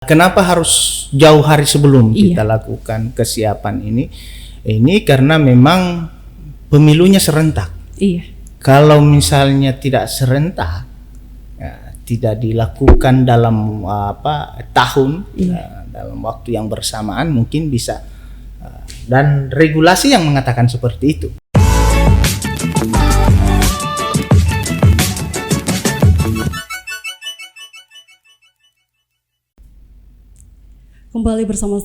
Kenapa harus jauh hari sebelum kita Iya. lakukan kesiapan ini? Ini karena memang pemilunya serentak. Iya. Kalau misalnya tidak serentak, ya, tidak dilakukan dalam tahun, dalam waktu yang bersamaan mungkin bisa. Dan regulasi yang mengatakan seperti itu. Kembali bersama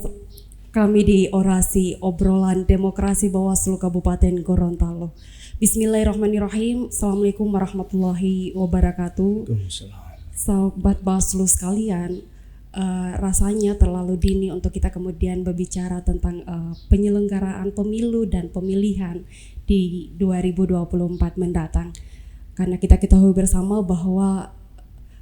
kami di orasi obrolan demokrasi Bawaslu Kabupaten Gorontalo. Bismillahirrahmanirrahim. Assalamualaikum warahmatullahi wabarakatuh. Sobat Bawaslu sekalian, rasanya terlalu dini untuk kita kemudian berbicara tentang penyelenggaraan pemilu dan pemilihan di 2024 mendatang. Karena kita ketahui bersama bahwa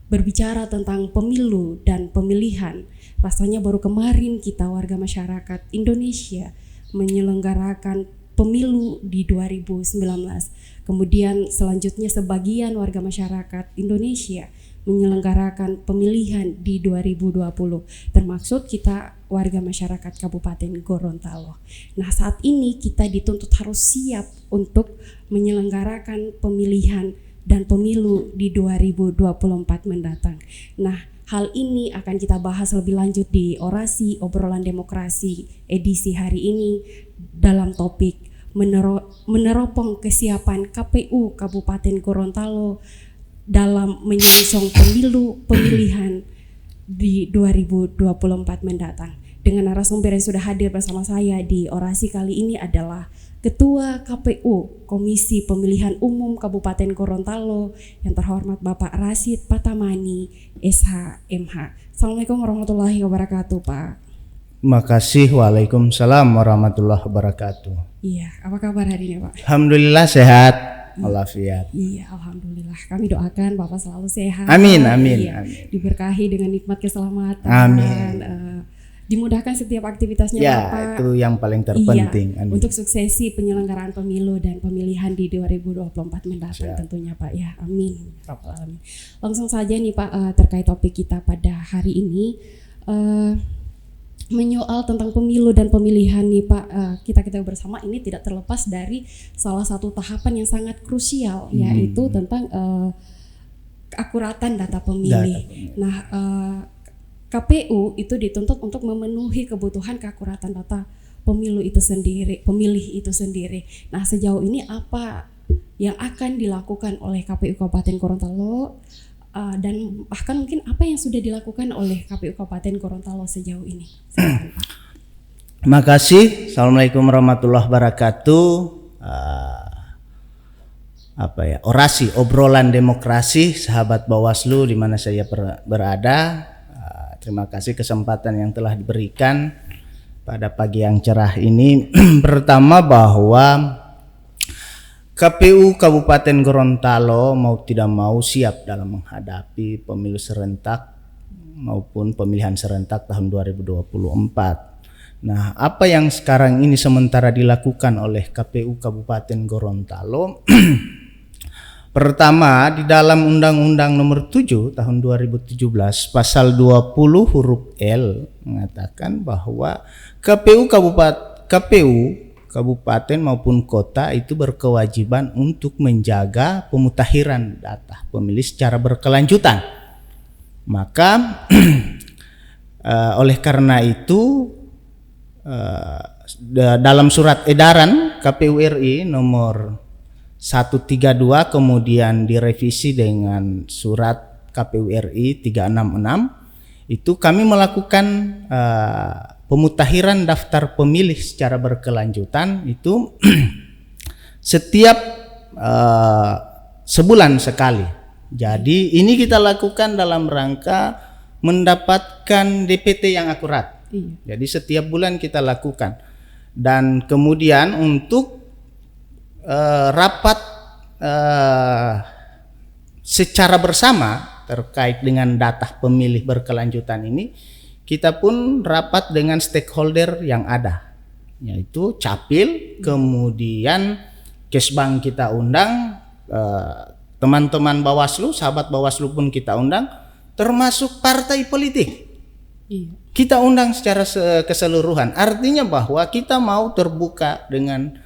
berbicara tentang pemilu dan pemilihan, rasanya baru kemarin kita warga masyarakat Indonesia menyelenggarakan pemilu di 2019. Kemudian selanjutnya sebagian warga masyarakat Indonesia menyelenggarakan pemilihan di 2020, termasuk kita warga masyarakat Kabupaten Gorontalo. Nah, saat ini kita dituntut harus siap untuk menyelenggarakan pemilihan dan pemilu di 2024 mendatang. Nah, hal ini akan kita bahas lebih lanjut di orasi obrolan demokrasi edisi hari ini dalam topik meneropong kesiapan KPU Kabupaten Gorontalo dalam menyongsong pemilihan di 2024 mendatang. Dengan narasumber yang sudah hadir bersama saya di orasi kali ini adalah Ketua KPU Komisi Pemilihan Umum Kabupaten Gorontalo yang terhormat Bapak Rasid Patamani SH.MH. Assalamualaikum warahmatullahi wabarakatuh, Pak. Makasih. Waalaikumsalam warahmatullahi wabarakatuh. Iya, apa kabar hari ini, Pak? Alhamdulillah sehat, walafiat. Iya, alhamdulillah. Kami doakan Bapak selalu sehat. Amin, amin, iya, amin. Diberkahi dengan nikmat keselamatan. Amin. Dimudahkan setiap aktivitasnya, Ya, Bapak. itu yang paling terpenting. Iya, untuk suksesi penyelenggaraan pemilu dan pemilihan di 2024 mendatang tentunya, Pak. Ya, amin. Langsung saja nih, Pak, terkait topik kita pada hari ini, menyoal tentang pemilu dan pemilihan nih, Pak. Kita bersama ini tidak terlepas dari salah satu tahapan yang sangat krusial, yaitu tentang keakuratan data pemilih. Nah, KPU itu dituntut untuk memenuhi kebutuhan keakuratan data pemilih itu sendiri. Nah, sejauh ini apa yang akan dilakukan oleh KPU Kabupaten Gorontalo dan bahkan mungkin apa yang sudah dilakukan oleh KPU Kabupaten Gorontalo sejauh ini? Silakan, Pak. Makasih. Assalamualaikum warahmatullahi wabarakatuh. Orasi obrolan demokrasi sahabat Bawaslu di mana saya berada. Terima kasih kesempatan yang telah diberikan pada pagi yang cerah ini. Pertama, bahwa KPU Kabupaten Gorontalo mau tidak mau siap dalam menghadapi pemilu serentak maupun pemilihan serentak tahun 2024. Nah, apa yang sekarang ini sementara dilakukan oleh KPU Kabupaten Gorontalo? Pertama, di dalam Undang-Undang Nomor 7 Tahun 2017 Pasal 20 huruf L mengatakan bahwa KPU Kabupaten maupun kota itu berkewajiban untuk menjaga pemutakhiran data pemilih secara berkelanjutan. Maka oleh karena itu dalam surat edaran KPU RI nomor 132 kemudian direvisi dengan surat KPU RI 366 itu kami melakukan pemutakhiran daftar pemilih secara berkelanjutan itu setiap sebulan sekali. Jadi ini kita lakukan dalam rangka mendapatkan DPT yang akurat. Jadi setiap bulan kita lakukan. Dan kemudian untuk rapat secara bersama terkait dengan data pemilih berkelanjutan ini, kita pun rapat dengan stakeholder yang ada, yaitu Capil, kemudian Kesbang kita undang, teman-teman Bawaslu, sahabat Bawaslu pun kita undang, termasuk partai politik. Iya. Kita undang secara keseluruhan. Artinya bahwa kita mau terbuka dengan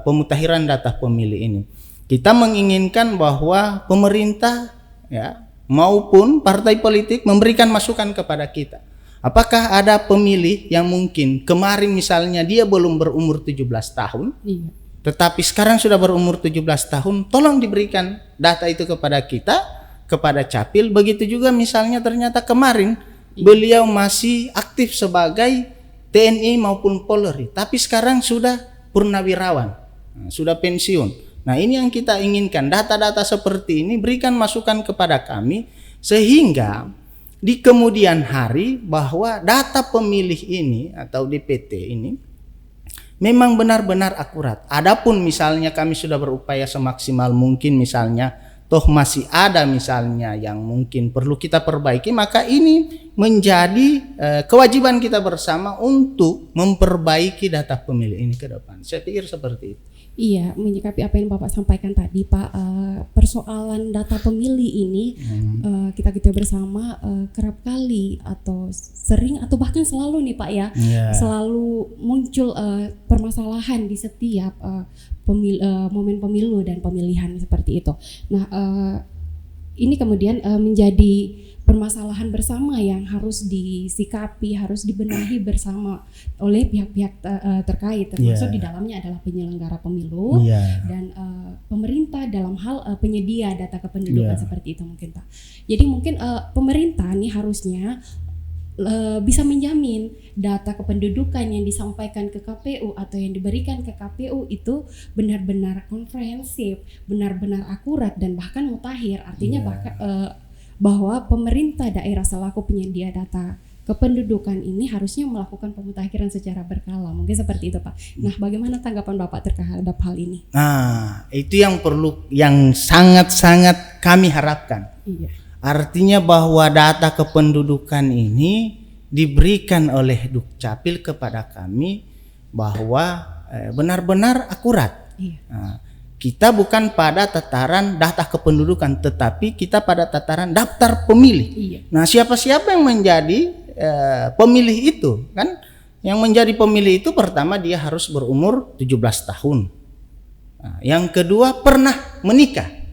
pemutakhiran data pemilih ini. Kita menginginkan bahwa pemerintah ya maupun partai politik memberikan masukan kepada kita. Apakah ada pemilih yang mungkin kemarin misalnya dia belum berumur 17 tahun, tetapi sekarang sudah berumur 17 tahun, tolong diberikan data itu kepada kita, kepada Capil. Begitu juga misalnya ternyata kemarin beliau masih aktif sebagai TNI maupun Polri, tapi sekarang sudah purnawirawan, sudah pensiun. Nah, ini yang kita inginkan, data-data seperti ini berikan masukan kepada kami sehingga di kemudian hari bahwa data pemilih ini atau DPT ini memang benar-benar akurat. Adapun misalnya kami sudah berupaya semaksimal mungkin, misalnya toh masih ada misalnya yang mungkin perlu kita perbaiki, maka ini menjadi kewajiban kita bersama untuk memperbaiki data pemilih ini ke depan. Saya pikir seperti itu. Iya, menyikapi apa yang Bapak sampaikan tadi, Pak, persoalan data pemilih ini kita bersama kerap kali atau sering atau bahkan selalu nih Pak ya, selalu muncul permasalahan di setiap momen pemilu dan pemilihan seperti itu. Nah, ini kemudian menjadi permasalahan bersama yang harus disikapi, harus dibenahi bersama oleh pihak-pihak terkait, termasuk di dalamnya adalah penyelenggara pemilu dan pemerintah dalam hal penyedia data kependudukan seperti itu mungkin Pak. Jadi mungkin pemerintah nih harusnya bisa menjamin data kependudukan yang disampaikan ke KPU atau yang diberikan ke KPU itu benar-benar komprehensif, benar-benar akurat dan bahkan mutakhir. Artinya bahwa pemerintah daerah selaku penyedia data kependudukan ini harusnya melakukan pemutakhiran secara berkala. Mungkin seperti itu Pak. Nah, bagaimana tanggapan Bapak terhadap hal ini? Nah, itu yang perlu, yang sangat-sangat kami harapkan. Iya. Artinya bahwa data kependudukan ini diberikan oleh Dukcapil kepada kami bahwa benar-benar akurat. Iya. Nah, kita bukan pada tataran data kependudukan, tetapi kita pada tataran daftar pemilih. Iya. Nah, siapa-siapa yang menjadi pemilih itu kan? Yang menjadi pemilih itu pertama dia harus berumur 17 tahun. Nah, yang kedua pernah menikah.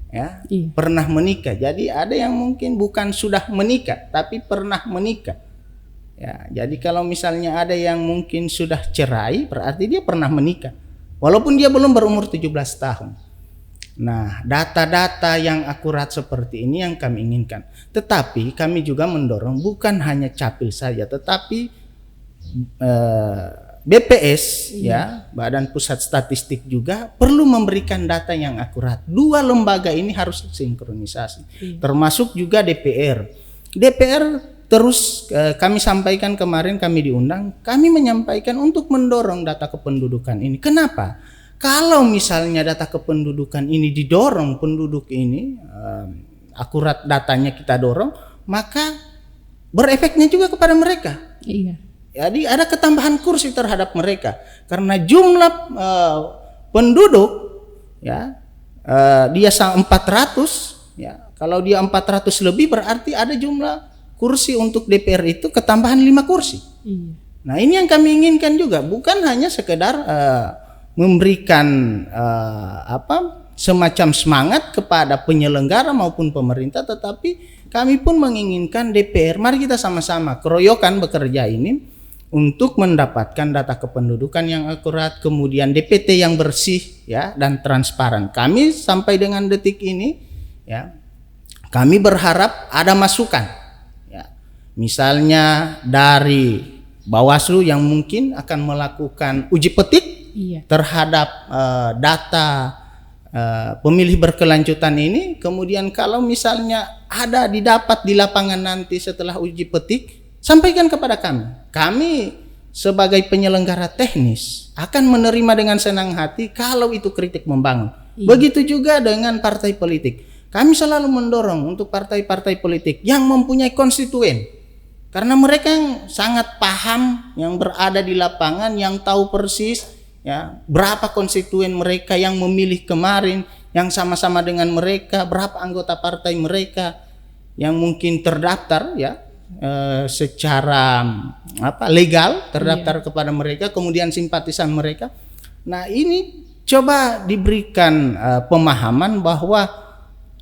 Ya, pernah menikah. Jadi ada yang mungkin bukan sudah menikah tapi pernah menikah. Ya, jadi kalau misalnya ada yang mungkin sudah cerai berarti dia pernah menikah. Walaupun dia belum berumur 17 tahun. Nah, data-data yang akurat seperti ini yang kami inginkan. Tetapi kami juga mendorong bukan hanya Capil saja, tetapi BPS ya, Badan Pusat Statistik juga perlu memberikan data yang akurat. Dua lembaga ini harus sinkronisasi. Termasuk juga DPR. DPR terus kami sampaikan kemarin, kami diundang, kami menyampaikan untuk mendorong data kependudukan ini. Kenapa? Kalau misalnya data kependudukan ini didorong, penduduk ini akurat datanya kita dorong, maka berefeknya juga kepada mereka. Iya. Jadi ada ketambahan kursi terhadap mereka karena jumlah penduduk ya dia 400 ya. Kalau dia 400 lebih berarti ada jumlah kursi untuk DPR itu ketambahan 5 kursi. Nah, ini yang kami inginkan juga, bukan hanya sekedar memberikan semacam semangat kepada penyelenggara maupun pemerintah, tetapi kami pun menginginkan DPR, mari kita sama-sama keroyokan bekerja ini untuk mendapatkan data kependudukan yang akurat, kemudian DPT yang bersih ya dan transparan. Kami sampai dengan detik ini ya, kami berharap ada masukan. Misalnya dari Bawaslu yang mungkin akan melakukan uji petik terhadap data pemilih berkelanjutan ini. Kemudian kalau misalnya ada didapat di lapangan nanti setelah uji petik, sampaikan kepada kami. Kami sebagai penyelenggara teknis akan menerima dengan senang hati kalau itu kritik membangun. Begitu juga dengan partai politik. Kami selalu mendorong untuk partai-partai politik yang mempunyai konstituen. Karena mereka yang sangat paham, yang berada di lapangan, yang tahu persis ya berapa konstituen mereka yang memilih kemarin, yang sama-sama dengan mereka, berapa anggota partai mereka yang mungkin terdaftar ya secara legal terdaftar kepada mereka, kemudian simpatisan mereka. Nah, ini coba diberikan pemahaman bahwa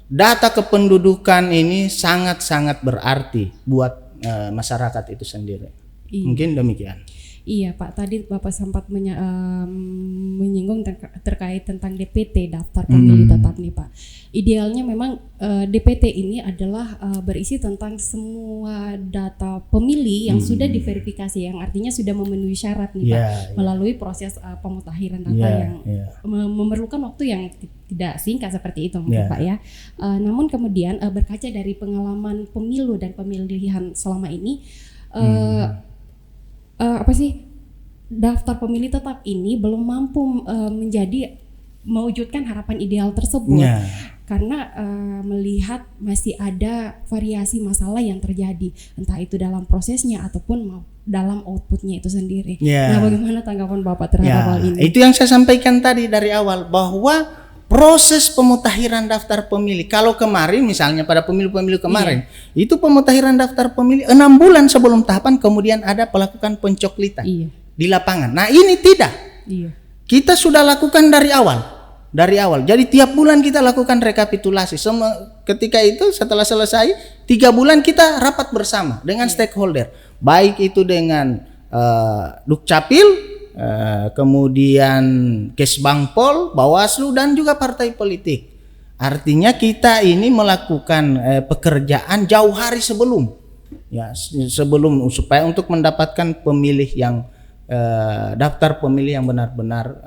data kependudukan ini sangat-sangat berarti buat masyarakat itu sendiri. Mungkin demikian. Iya Pak, tadi Bapak sempat menyinggung terkait tentang DPT, daftar pemilih tetap nih Pak. Idealnya memang DPT ini adalah berisi tentang semua data pemilih yang sudah diverifikasi, yang artinya sudah memenuhi syarat nih Pak, melalui proses pemutahiran data yang memerlukan waktu yang tidak singkat seperti itu mungkin Pak ya. Namun kemudian berkaca dari pengalaman pemilu dan pemilihan selama ini, daftar pemilih tetap ini belum mampu mewujudkan harapan ideal tersebut karena melihat masih ada variasi masalah yang terjadi, entah itu dalam prosesnya ataupun dalam outputnya itu sendiri. Nah, bagaimana tanggapan Bapak terhadap hal ini? Itu yang saya sampaikan tadi dari awal, bahwa proses pemutahiran daftar pemilih, kalau kemarin misalnya pada pemilu-pemilu kemarin, itu pemutahiran daftar pemilih 6 bulan sebelum tahapan, kemudian ada melakukan pencoklitan di lapangan. Nah, ini tidak. Kita sudah lakukan dari awal. Jadi tiap bulan kita lakukan rekapitulasi. Ketika itu setelah selesai 3 bulan kita rapat bersama dengan stakeholder, baik itu dengan Dukcapil, kemudian Kesbangpol, Bawaslu, dan juga partai politik. Artinya kita ini melakukan pekerjaan jauh hari sebelum supaya untuk mendapatkan pemilih yang daftar pemilih yang benar-benar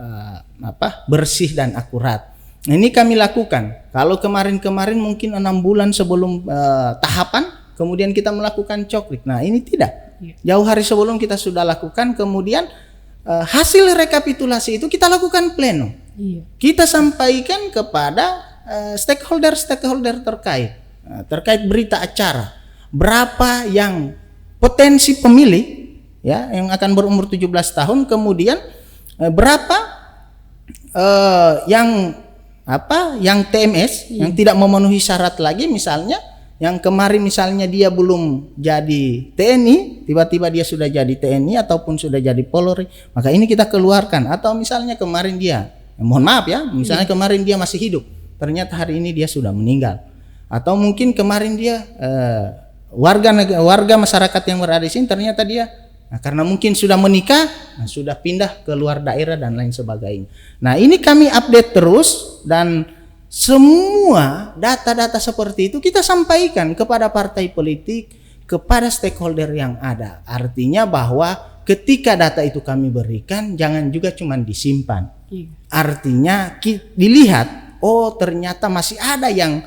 bersih dan akurat. Ini kami lakukan. Kalau kemarin mungkin 6 bulan sebelum tahapan, kemudian kita melakukan coklik. Nah, ini tidak. Jauh hari sebelum kita sudah lakukan, kemudian hasil rekapitulasi itu kita lakukan pleno. Kita sampaikan kepada stakeholder terkait berita acara. Berapa yang potensi pemilih yang akan berumur 17 tahun, kemudian berapa yang TMS yang tidak memenuhi syarat lagi, misalnya yang kemarin misalnya dia belum jadi TNI, tiba-tiba dia sudah jadi TNI ataupun sudah jadi Polri, maka ini kita keluarkan. Atau misalnya kemarin dia, misalnya kemarin dia masih hidup, ternyata hari ini dia sudah meninggal. Atau mungkin kemarin dia warga masyarakat yang berada di sini, ternyata dia karena mungkin sudah menikah, sudah pindah ke luar daerah dan lain sebagainya. Nah, ini kami update terus, dan semua data-data seperti itu kita sampaikan kepada partai politik, kepada stakeholder yang ada. Artinya bahwa ketika data itu kami berikan, jangan juga cuma disimpan. Artinya dilihat, oh ternyata masih ada yang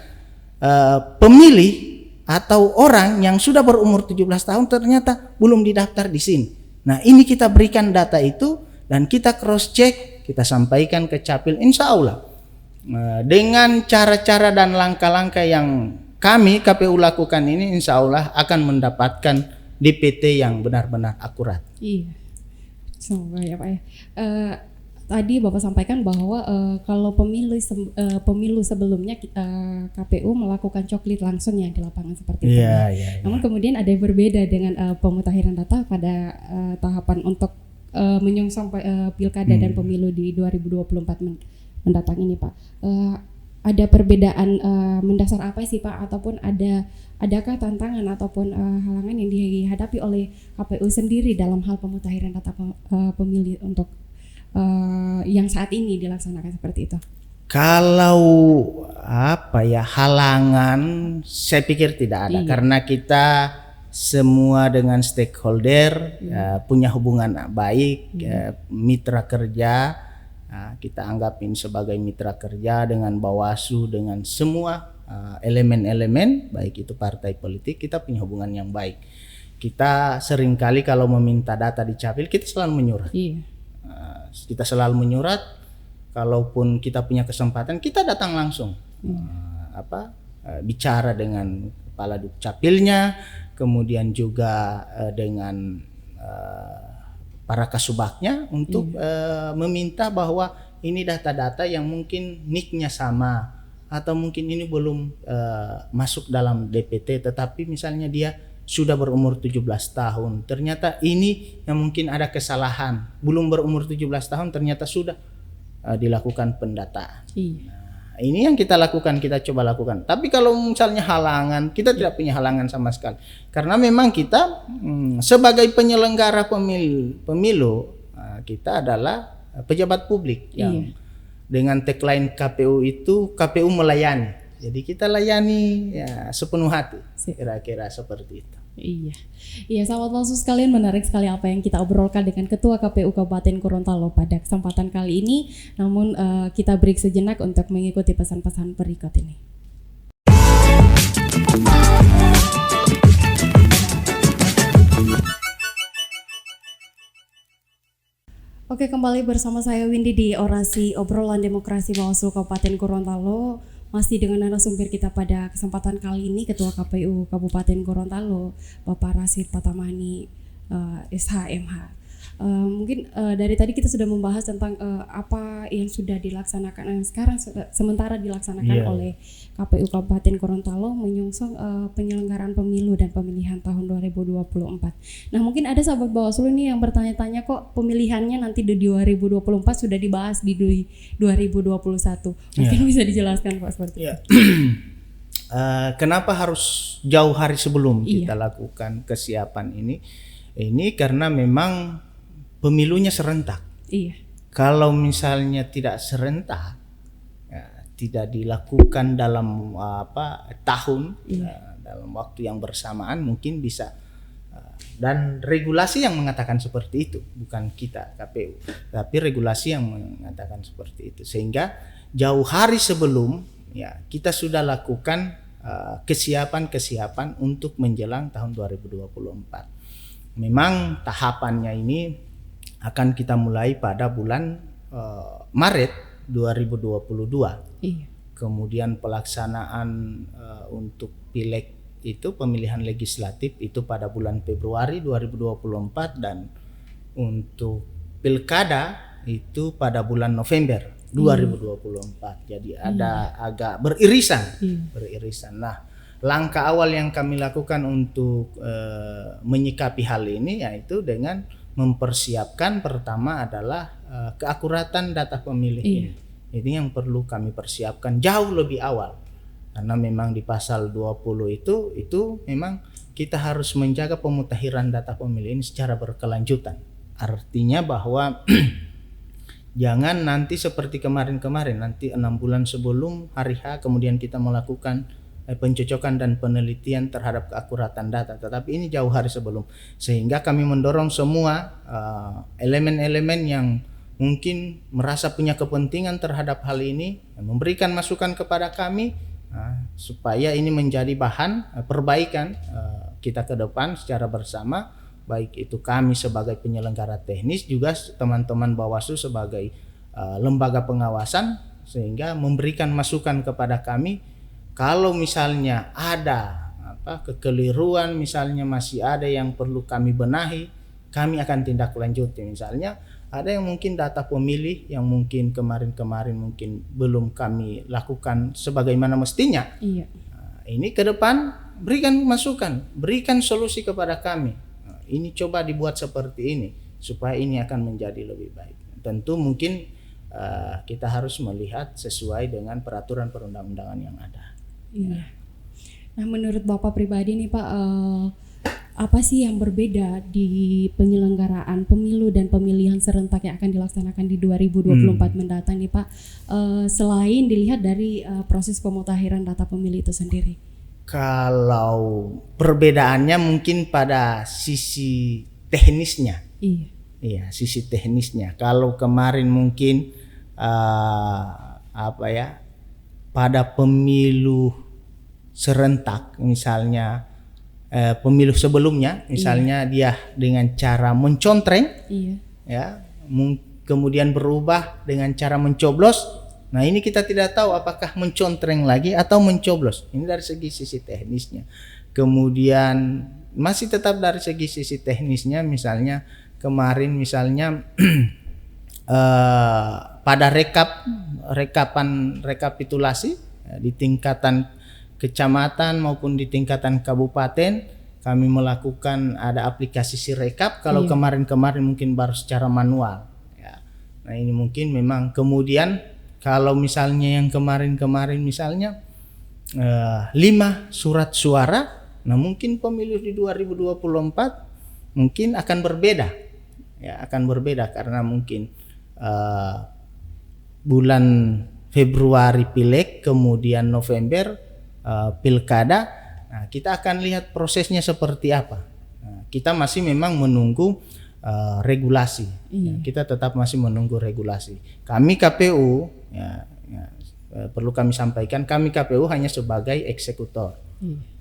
pemilih atau orang yang sudah berumur 17 tahun ternyata belum didaftar di sini. Nah, ini kita berikan data itu dan kita cross check, kita sampaikan ke Capil, insya Allah dengan cara-cara dan langkah-langkah yang kami KPU lakukan ini, insya Allah akan mendapatkan DPT yang benar-benar akurat. Iya, semoga ya Pak ya. Tadi Bapak sampaikan bahwa kalau pemilu sebelumnya KPU melakukan coklit langsung ya di lapangan seperti itu. Namun kemudian ada yang berbeda dengan pemutakhiran data pada tahapan untuk menyongsong pilkada dan pemilu di 2024 mendatang ini Pak. Ada perbedaan mendasar apa sih Pak, ataupun adakah tantangan ataupun halangan yang dihadapi oleh KPU sendiri dalam hal pemutakhiran data pemilih untuk yang saat ini dilaksanakan seperti itu? Kalau halangan, saya pikir tidak ada, karena kita semua dengan stakeholder punya hubungan baik, mitra kerja. Kita anggapin sebagai mitra kerja dengan Bawaslu, dengan semua elemen-elemen, baik itu partai politik, kita punya hubungan yang baik. Kita seringkali kalau meminta data di Capil, kita selalu menyurat. Kita selalu menyurat, kalaupun kita punya kesempatan, kita datang langsung. Bicara dengan kepala Dukcapilnya, kemudian juga dengan para kasubagnya untuk meminta bahwa ini data-data yang mungkin nicknya sama, atau mungkin ini belum masuk dalam DPT, tetapi misalnya dia sudah berumur 17 tahun. Ternyata ini yang mungkin ada kesalahan. Belum berumur 17 tahun ternyata sudah dilakukan pendataan. Iya. Nah, ini yang kita lakukan, kita coba lakukan. Tapi kalau misalnya halangan, kita tidak punya halangan sama sekali. Karena memang kita sebagai penyelenggara pemilu, kita adalah pejabat publik yang dengan tagline KPU itu KPU melayani. Jadi kita layani ya sepenuh hati. Kira-kira seperti itu. Iya, sahabat Walsu sekalian, menarik sekali apa yang kita obrolkan dengan Ketua KPU Kabupaten Gorontalo pada kesempatan kali ini. Namun kita break sejenak untuk mengikuti pesan-pesan berikut ini. Oke, kembali bersama saya Windy di Orasi Obrolan Demokrasi Bawaslu Kabupaten Gorontalo. Masih dengan narasumber kita pada kesempatan kali ini Ketua KPU Kabupaten Gorontalo, Bapak Rasid Patamani SHMH. Mungkin dari tadi kita sudah membahas tentang apa yang sudah dilaksanakan sekarang sementara dilaksanakan oleh KPU Kabupaten Gorontalo menyongsong penyelenggaraan pemilu dan pemilihan tahun 2024. Nah, mungkin ada sahabat Bawaslu ini yang bertanya-tanya, kok pemilihannya nanti di 2024 sudah dibahas di 2021. Mungkin bisa dijelaskan Pak seperti itu. Kenapa harus jauh hari sebelum kita lakukan kesiapan ini? Ini karena memang pemilunya serentak. Iya. Kalau misalnya tidak serentak, tidak dilakukan dalam tahun, dalam waktu yang bersamaan, mungkin bisa. Dan regulasi yang mengatakan seperti itu, bukan kita KPU, tapi regulasi yang mengatakan seperti itu. Sehingga jauh hari sebelum, kita sudah lakukan kesiapan untuk menjelang tahun 2024. Memang tahapannya ini akan kita mulai pada bulan Maret 2022. Iya. Kemudian pelaksanaan untuk pileg itu, pemilihan legislatif itu pada bulan Februari 2024, dan untuk pilkada itu pada bulan November 2024. Jadi ada agak beririsan. Nah, langkah awal yang kami lakukan untuk menyikapi hal ini yaitu dengan mempersiapkan, pertama adalah keakuratan data pemilih ini. Ini yang perlu kami persiapkan jauh lebih awal. Karena memang di pasal 20 itu memang kita harus menjaga pemutakhiran data pemilih ini secara berkelanjutan. Artinya bahwa jangan nanti seperti kemarin, nanti 6 bulan sebelum hari H kemudian kita melakukan pencocokan dan penelitian terhadap keakuratan data, tetapi ini jauh hari sebelum, sehingga kami mendorong semua elemen-elemen yang mungkin merasa punya kepentingan terhadap hal ini memberikan masukan kepada kami supaya ini menjadi bahan perbaikan kita ke depan secara bersama, baik itu kami sebagai penyelenggara teknis, juga teman-teman Bawaslu sebagai lembaga pengawasan, sehingga memberikan masukan kepada kami. Kalau misalnya ada kekeliruan, misalnya masih ada yang perlu kami benahi, kami akan tindak lanjuti. Misalnya ada yang mungkin data pemilih yang mungkin kemarin mungkin belum kami lakukan sebagaimana mestinya. Iya. Nah, ini ke depan berikan masukan, berikan solusi kepada kami. Nah, ini coba dibuat seperti ini supaya ini akan menjadi lebih baik. Tentu mungkin kita harus melihat sesuai dengan peraturan perundang-undangan yang ada. Iya. Nah, menurut Bapak pribadi nih Pak, apa sih yang berbeda di penyelenggaraan pemilu dan pemilihan serentak yang akan dilaksanakan di 2024 mendatang nih Pak, selain dilihat dari proses pemutakhiran data pemilih itu sendiri? Kalau perbedaannya mungkin pada sisi teknisnya. Iya, sisi teknisnya. Kalau kemarin mungkin pada pemilu serentak, misalnya pemilu sebelumnya, misalnya dia dengan cara mencontreng, kemudian berubah dengan cara mencoblos. Nah, ini kita tidak tahu apakah mencontreng lagi atau mencoblos. Ini dari sisi teknisnya. Kemudian masih tetap dari sisi teknisnya, misalnya kemarin misalnya pada rekapitulasi di tingkatan kecamatan maupun di tingkatan kabupaten, kami melakukan ada aplikasi Sirekap. Kalau kemarin-kemarin mungkin baru secara manual. Ya. Nah ini mungkin memang kemudian kalau misalnya yang kemarin-kemarin misalnya 5 surat suara, nah mungkin pemilu di 2024 mungkin akan berbeda. Ya akan berbeda karena mungkin bulan Februari pileg, kemudian November pilkada. Nah, kita akan lihat prosesnya seperti apa. Nah, kita masih memang menunggu regulasi. Ya, kita tetap masih menunggu regulasi. Kami KPU, perlu kami sampaikan, kami KPU hanya sebagai eksekutor.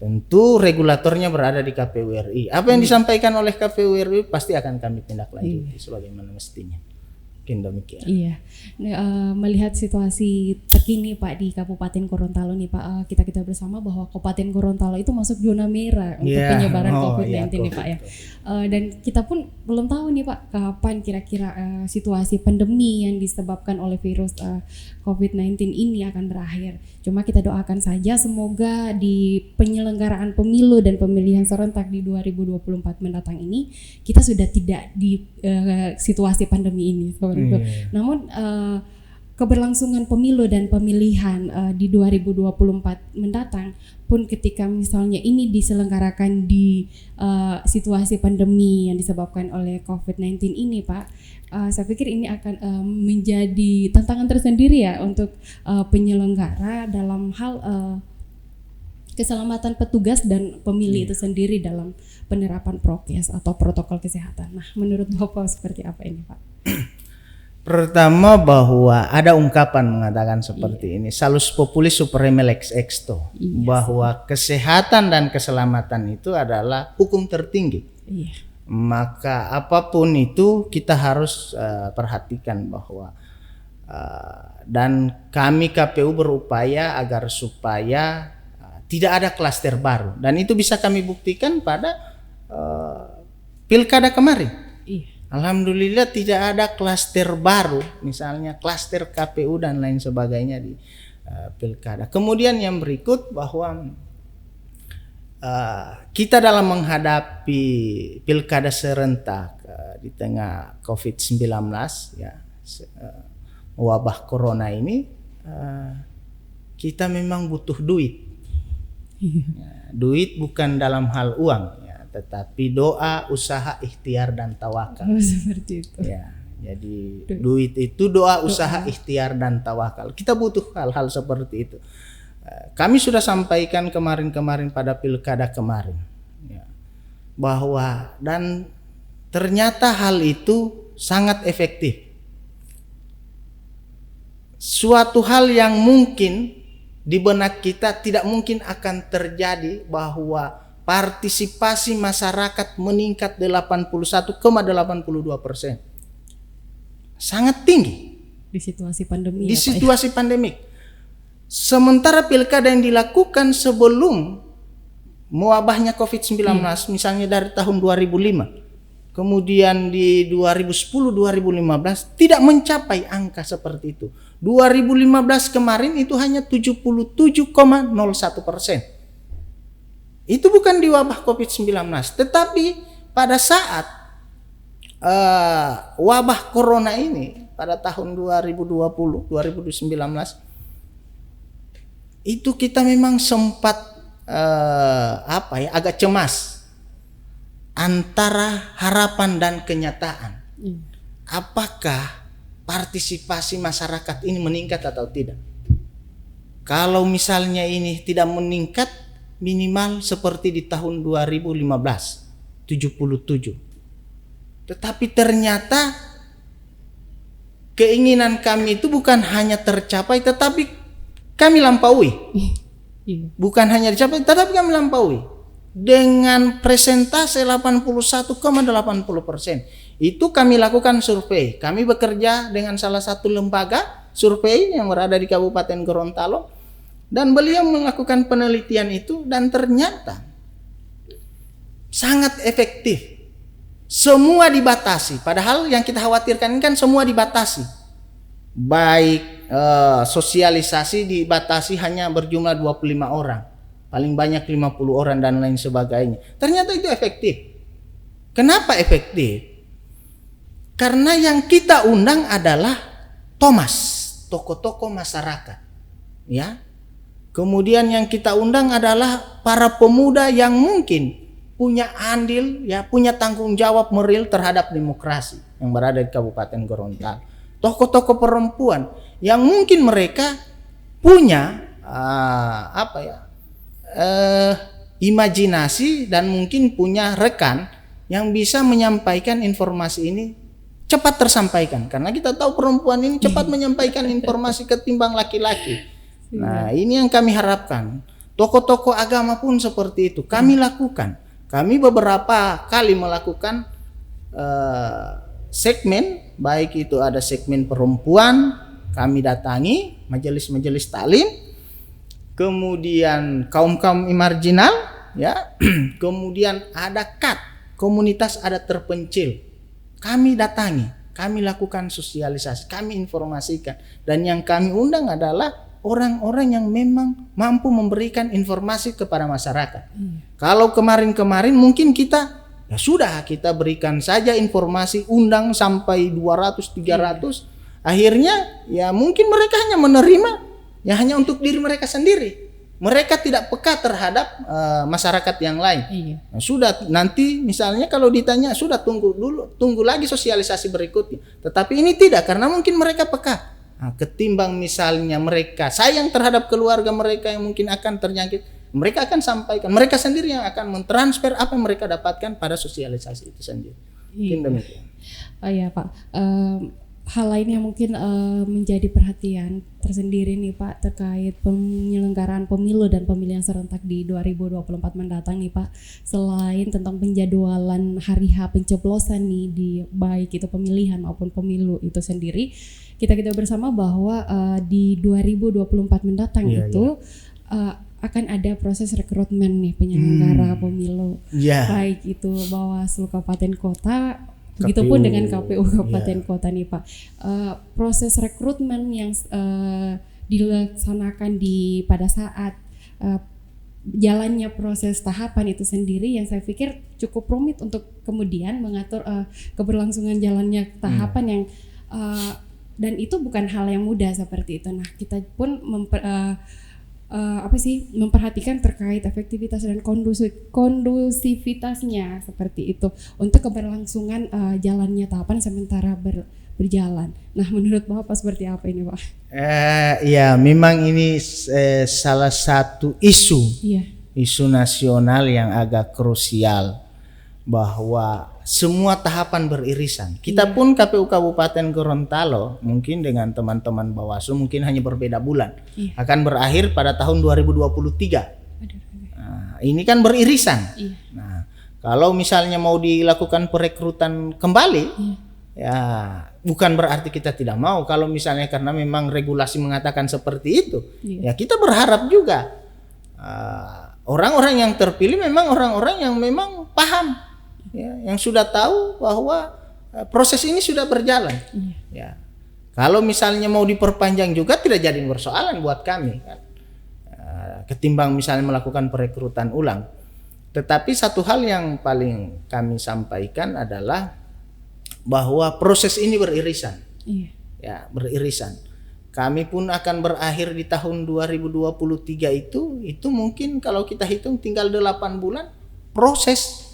Tentu regulatornya berada di KPU RI. Apa yang disampaikan oleh KPU RI pasti akan kami tindak lanjuti sebagaimana mestinya. Mungkin demikian. Iya. Melihat situasi terkini Pak di Kabupaten Gorontalo nih Pak, kita bersama bahwa Kabupaten Gorontalo itu masuk zona merah untuk penyebaran COVID-19 nih Pak ya. Dan kita pun belum tahu nih Pak kapan kira-kira situasi pandemi yang disebabkan oleh virus COVID-19 ini akan berakhir. Cuma kita doakan saja semoga di penyelenggaraan pemilu dan pemilihan serentak di 2024 mendatang ini kita sudah tidak di situasi pandemi ini. Namun keberlangsungan pemilu dan pemilihan di 2024 mendatang pun ketika misalnya ini diselenggarakan di situasi pandemi yang disebabkan oleh COVID-19 ini Pak, saya pikir ini akan menjadi tantangan tersendiri ya untuk penyelenggara dalam hal keselamatan petugas dan pemilih itu sendiri dalam penerapan prokes atau protokol kesehatan. Nah, menurut Bapak seperti apa ini Pak? Pertama bahwa ada ungkapan mengatakan seperti ini, salus populis supreme lex exto, bahwa kesehatan dan keselamatan itu adalah hukum tertinggi. Maka apapun itu kita harus perhatikan bahwa dan kami KPU berupaya agar supaya tidak ada klaster baru, dan itu bisa kami buktikan pada pilkada kemarin. Alhamdulillah tidak ada klaster baru, misalnya klaster KPU dan lain sebagainya di pilkada. Kemudian yang berikut bahwa kita dalam menghadapi pilkada serentak di tengah COVID-19 ya, wabah corona ini, kita memang butuh duit. Ya, duit bukan dalam hal uang. Tetapi doa, usaha, ikhtiar dan tawakal. Seperti itu. Ya, jadi duit itu doa, usaha, ikhtiar dan tawakal. Kita butuh hal-hal seperti itu. Kami sudah sampaikan kemarin-kemarin pada pilkada kemarin, ya, bahwa dan ternyata hal itu sangat efektif. Suatu hal yang mungkin di benak kita tidak mungkin akan terjadi, bahwa partisipasi masyarakat meningkat 81,82%, sangat tinggi di situasi pandemi. Di situasi pandemik. Sementara pilkada yang dilakukan sebelum mewabahnya COVID-19, misalnya dari tahun 2005, kemudian di 2010-2015 tidak mencapai angka seperti itu. 2015 kemarin itu hanya 77,01%. Itu bukan di wabah COVID-19, tetapi pada saat wabah corona ini pada tahun 2020-2019 itu kita memang sempat agak cemas antara harapan dan kenyataan. Apakah partisipasi masyarakat ini meningkat atau tidak? Kalau misalnya ini tidak meningkat, minimal seperti di tahun 2015, 77. Tetapi ternyata keinginan kami itu bukan hanya tercapai, tetapi kami lampaui. Bukan hanya dicapai, tetapi kami lampaui. Dengan presentase 81,80%. Itu kami lakukan survei. Kami bekerja dengan salah satu lembaga survei yang berada di Kabupaten Gorontalo. Dan beliau melakukan penelitian itu dan ternyata sangat efektif. Semua dibatasi. Padahal yang kita khawatirkan kan semua dibatasi. Baik sosialisasi dibatasi hanya berjumlah 25 orang. paling banyak 50 orang dan lain sebagainya. Ternyata itu efektif. Kenapa efektif? Karena yang kita undang adalah Thomas, tokoh-tokoh masyarakat, ya. Kemudian yang kita undang adalah para pemuda yang mungkin punya andil, ya, punya tanggung jawab moral terhadap demokrasi yang berada di Kabupaten Gorontalo. Tokoh-tokoh perempuan yang mungkin mereka punya imajinasi dan mungkin punya rekan yang bisa menyampaikan informasi ini cepat tersampaikan, karena kita tahu perempuan ini cepat menyampaikan informasi ketimbang laki-laki. Nah, ini yang kami harapkan. Tokoh-tokoh agama pun seperti itu kami lakukan. Kami beberapa kali melakukan segmen, baik itu ada segmen perempuan, kami datangi majelis-majelis taklim, kemudian kaum-kaum marginal, ya, kemudian ada komunitas adat terpencil, kami datangi, kami lakukan sosialisasi, kami informasikan, dan yang kami undang adalah orang-orang yang memang mampu memberikan informasi kepada masyarakat. Kalau kemarin-kemarin mungkin kita ya sudah, kita berikan saja informasi, undang sampai 200-300, akhirnya ya mungkin mereka hanya menerima ya hanya untuk diri mereka sendiri. Mereka tidak peka terhadap masyarakat yang lain. Nah, sudah, nanti misalnya kalau ditanya sudah tunggu lagi sosialisasi berikutnya. Tetapi ini tidak, karena mungkin mereka peka. Nah, ketimbang misalnya mereka sayang terhadap keluarga mereka yang mungkin akan terjangkit, mereka akan sampaikan, mereka sendiri yang akan mentransfer apa yang mereka dapatkan pada sosialisasi itu sendiri. Mungkin demikian. Oh iya Pak, hal lain yang mungkin menjadi perhatian tersendiri nih Pak terkait penyelenggaraan pemilu dan pemilihan serentak di 2024 mendatang nih Pak, selain tentang penjadwalan hari H pencoblosan nih di baik itu pemilihan maupun pemilu itu sendiri, kita bersama bahwa di 2024 mendatang akan ada proses rekrutmen nih penyelenggara pemilu, baik itu Bawaslu Kabupaten Kota, begitupun dengan KPU Kabupaten Kota nih Pak. Proses rekrutmen yang dilaksanakan pada saat jalannya proses tahapan itu sendiri yang saya pikir cukup rumit untuk kemudian mengatur keberlangsungan jalannya tahapan yang dan itu bukan hal yang mudah seperti itu. Nah, kita pun memperhatikan terkait efektivitas dan kondusivitasnya seperti itu untuk keberlangsungan jalannya tahapan sementara berjalan. Nah, menurut Bapak seperti apa ini, Pak? Ya, memang ini salah satu isu nasional yang agak krusial, bahwa semua tahapan beririsan. Kita pun KPU Kabupaten Gorontalo mungkin dengan teman-teman Bawaslu mungkin hanya berbeda bulan. Akan berakhir pada tahun 2023. Nah, ini kan beririsan. Nah, kalau misalnya mau dilakukan perekrutan kembali, ya bukan berarti kita tidak mau. Kalau misalnya karena memang regulasi mengatakan seperti itu, ya kita berharap juga orang-orang yang terpilih memang orang-orang yang memang paham. Ya, yang sudah tahu bahwa proses ini sudah berjalan. Ya, kalau misalnya mau diperpanjang juga tidak jadi persoalan buat kami, kan? Ketimbang misalnya melakukan perekrutan ulang. Tetapi satu hal yang paling kami sampaikan adalah bahwa proses ini beririsan. Ya, beririsan. Kami pun akan berakhir di tahun 2023 itu mungkin kalau kita hitung tinggal 8 bulan proses.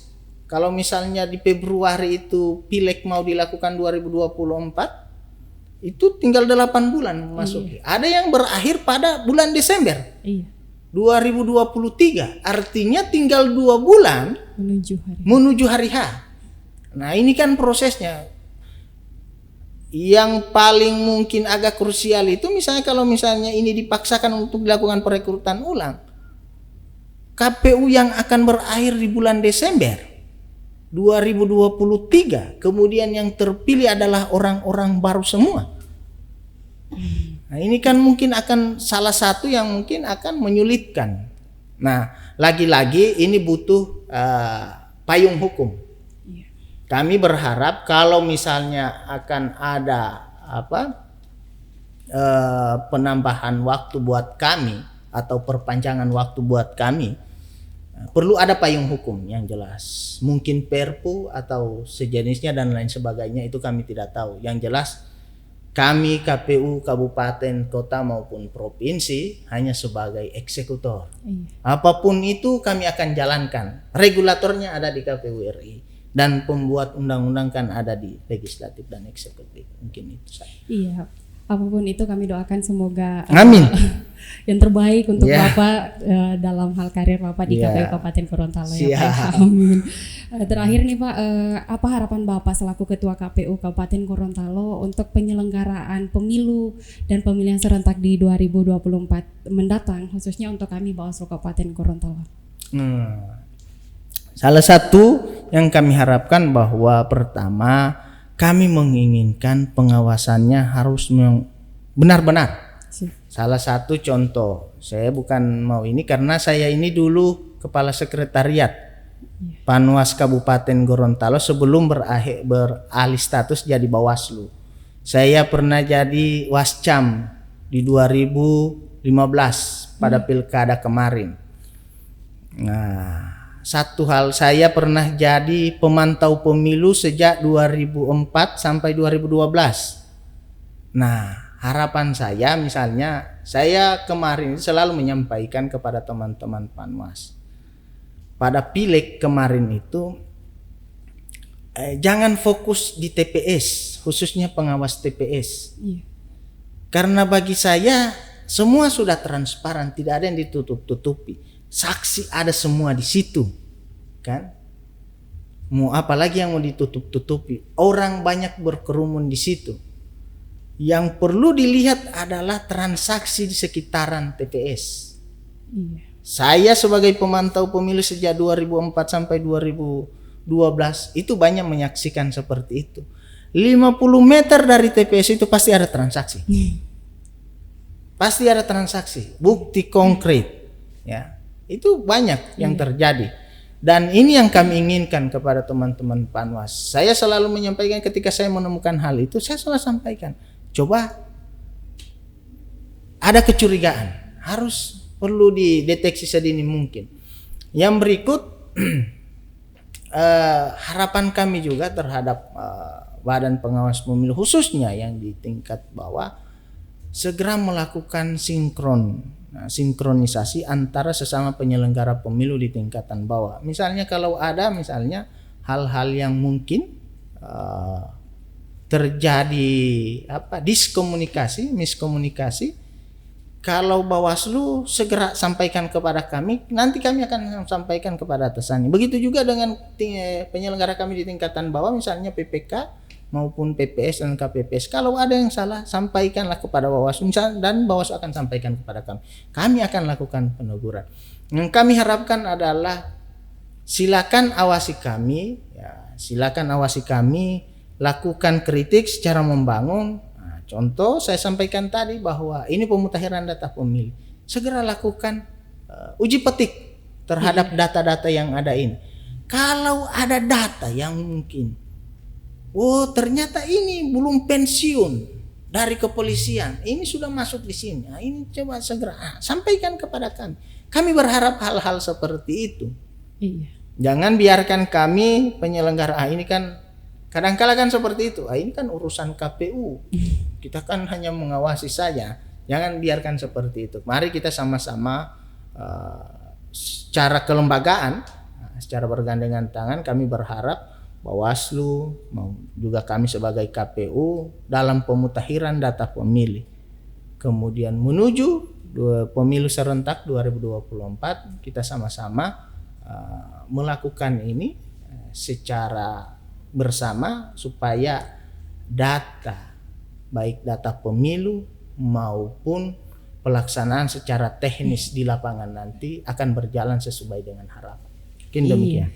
Kalau misalnya di Februari itu pileg mau dilakukan 2024, itu tinggal 8 bulan masuk. Ada yang berakhir pada bulan Desember 2023, artinya tinggal 2 bulan menuju hari H. Nah, ini kan prosesnya. Yang paling mungkin agak krusial itu misalnya kalau misalnya ini dipaksakan untuk dilakukan perekrutan ulang, KPU yang akan berakhir di bulan Desember 2023, kemudian yang terpilih adalah orang-orang baru semua. Nah, ini kan mungkin akan salah satu yang mungkin akan menyulitkan. Nah, lagi-lagi ini butuh payung hukum. Kami berharap kalau misalnya akan ada penambahan waktu buat kami atau perpanjangan waktu buat kami, perlu ada payung hukum yang jelas. Mungkin Perpu atau sejenisnya dan lain sebagainya, itu kami tidak tahu. Yang jelas kami KPU kabupaten, kota maupun provinsi hanya sebagai eksekutor. Apapun itu kami akan jalankan. Regulatornya ada di KPU RI dan pembuat undang-undang kan ada di legislatif dan eksekutif. Mungkin itu saja. Iya, apapun itu kami doakan semoga amin yang terbaik untuk Bapak dalam hal karir Bapak di KPU Kabupaten Gorontalo ya Pak. Amin. Terakhir nih Pak, apa harapan Bapak selaku Ketua KPU Kabupaten Gorontalo untuk penyelenggaraan pemilu dan pemilihan serentak di 2024 mendatang, khususnya untuk kami Bawaslu Kabupaten Gorontalo? Salah satu yang kami harapkan bahwa pertama kami menginginkan pengawasannya harus benar-benar. Salah satu contoh, saya bukan mau ini karena saya ini dulu kepala sekretariat Panwas Kabupaten Gorontalo sebelum beralih status jadi Bawaslu. Saya pernah jadi Wascam di 2015 pada pilkada kemarin. Nah, satu hal, saya pernah jadi pemantau pemilu sejak 2004 sampai 2012. Nah, harapan saya misalnya, saya kemarin selalu menyampaikan kepada teman-teman Panwas, pada pileg kemarin itu jangan fokus di TPS, khususnya pengawas TPS. Karena bagi saya semua sudah transparan, tidak ada yang ditutup-tutupi. Saksi ada semua di situ, kan? Mau apalagi yang mau ditutup-tutupi? Orang banyak berkerumun di situ. Yang perlu dilihat adalah transaksi di sekitaran TPS. Saya sebagai pemantau pemilu sejak 2004 sampai 2012 itu banyak menyaksikan seperti itu. 50 meter dari TPS itu pasti ada transaksi. Pasti ada transaksi, bukti konkret, ya. Itu banyak yang terjadi. Dan ini yang kami inginkan kepada teman-teman Panwas. Saya selalu menyampaikan ketika saya menemukan hal itu, saya selalu sampaikan, coba ada kecurigaan, harus perlu dideteksi sedini mungkin. Yang berikut harapan kami juga terhadap Badan Pengawas Pemilu khususnya yang di tingkat bawah segera melakukan sinkronisasi antara sesama penyelenggara pemilu di tingkatan bawah. Misalnya kalau ada hal-hal yang mungkin terjadi miskomunikasi, kalau Bawaslu segera sampaikan kepada kami, nanti kami akan sampaikan kepada atasannya. Begitu juga dengan penyelenggara kami di tingkatan bawah, misalnya PPK maupun PPS dan KPPS. Kalau ada yang salah, sampaikanlah kepada Bawaslu dan Bawaslu akan sampaikan kepada kami. Kami akan lakukan peneguran. Yang kami harapkan adalah silakan awasi kami, lakukan kritik secara membangun. Nah, contoh saya sampaikan tadi bahwa ini pemutakhiran data pemilih. Segera lakukan uji petik terhadap data-data yang ada ini. Kalau ada data yang mungkin ternyata ini belum pensiun dari kepolisian, ini sudah masuk di sini. Nah, ini coba segera sampaikan kepada kami. Kami berharap hal-hal seperti itu. Jangan biarkan kami penyelenggara ini kan kadang-kala kan seperti itu. Ini kan urusan KPU. Kita kan hanya mengawasi saja. Jangan biarkan seperti itu. Mari kita sama-sama secara kelembagaan, secara bergandengan tangan, kami berharap Bawaslu juga kami sebagai KPU dalam pemutakhiran data pemilih, kemudian menuju pemilu serentak 2024 kita sama-sama melakukan ini secara bersama supaya data, baik data pemilu maupun pelaksanaan secara teknis di lapangan nanti akan berjalan sesuai dengan harapan. Mungkin demikian.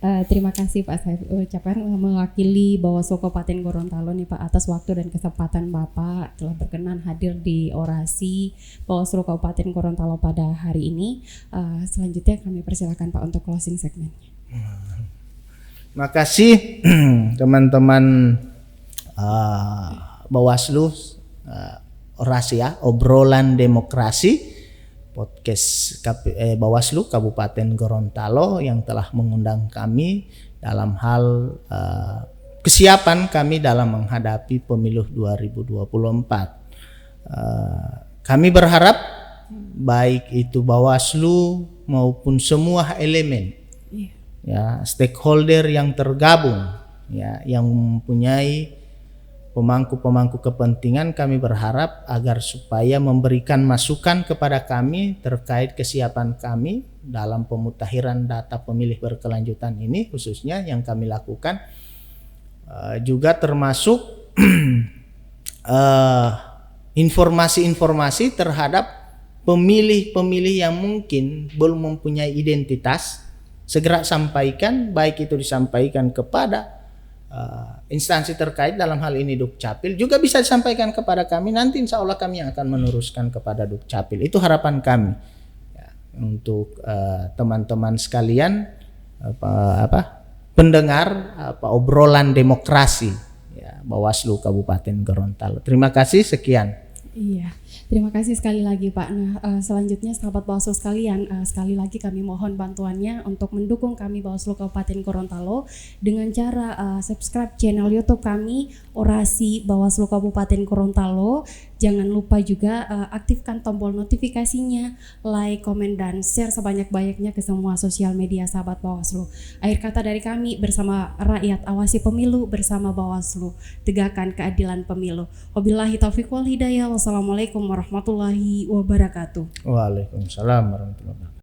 Terima kasih Pak, saya ucapkan mewakili Bawaslu Kabupaten Gorontalo nih Pak atas waktu dan kesempatan Bapak telah berkenan hadir di orasi Bawaslu Kabupaten Gorontalo pada hari ini. Selanjutnya kami persilakan Pak untuk closing segmennya. Makasih teman-teman Bawaslu, orasi obrolan demokrasi. podcast Bawaslu Kabupaten Gorontalo yang telah mengundang kami dalam hal kesiapan kami dalam menghadapi pemilu 2024. Kami berharap baik itu Bawaslu maupun semua elemen ya stakeholder yang tergabung ya yang mempunyai pemangku kepentingan, kami berharap agar supaya memberikan masukan kepada kami terkait kesiapan kami dalam pemutakhiran data pemilih berkelanjutan ini, khususnya yang kami lakukan juga termasuk informasi-informasi terhadap pemilih-pemilih yang mungkin belum mempunyai identitas, segera sampaikan, baik itu disampaikan kepada instansi terkait, dalam hal ini Dukcapil, juga bisa disampaikan kepada kami, nanti insya Allah kami yang akan meneruskan kepada Dukcapil. Itu harapan kami ya, untuk teman-teman sekalian pendengar obrolan demokrasi ya, Bawaslu Kabupaten Gorontalo. Terima kasih, sekian. Iya, terima kasih sekali lagi Pak. Nah, selanjutnya sahabat Bawaslu sekalian, sekali lagi kami mohon bantuannya untuk mendukung kami Bawaslu Kabupaten Gorontalo dengan cara subscribe channel YouTube kami Orasi Bawaslu Kabupaten Gorontalo. Jangan lupa juga aktifkan tombol notifikasinya, like, komen, dan share sebanyak-banyaknya ke semua sosial media sahabat Bawaslu. Akhir kata dari kami, bersama rakyat awasi pemilu, bersama Bawaslu tegakkan keadilan pemilu. Wabillahi taufiq wal hidayah. Wassalamualaikum warahmatullahi wabarakatuh. Waalaikumsalam warahmatullahi wabarakatuh.